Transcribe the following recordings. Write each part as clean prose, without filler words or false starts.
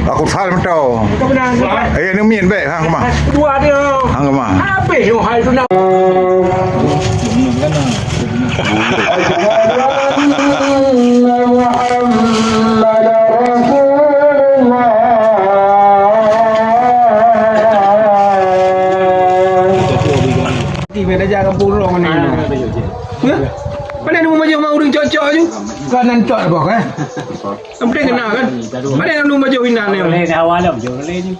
Aku salah mentau. Kau benar. Ni min baik hang kemah. Dua dia. Hang kemah. Habis yo hai tu nak. Kita jaga kampung ni. Ya? Mana nak macam mau orang cocok je? Kan nan cocok bok kan? Sampai kena kan? Mana nak macam winan ni? Boleh awal dah, boleh ni.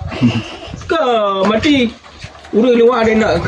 Ke mati. Urang luar dia nak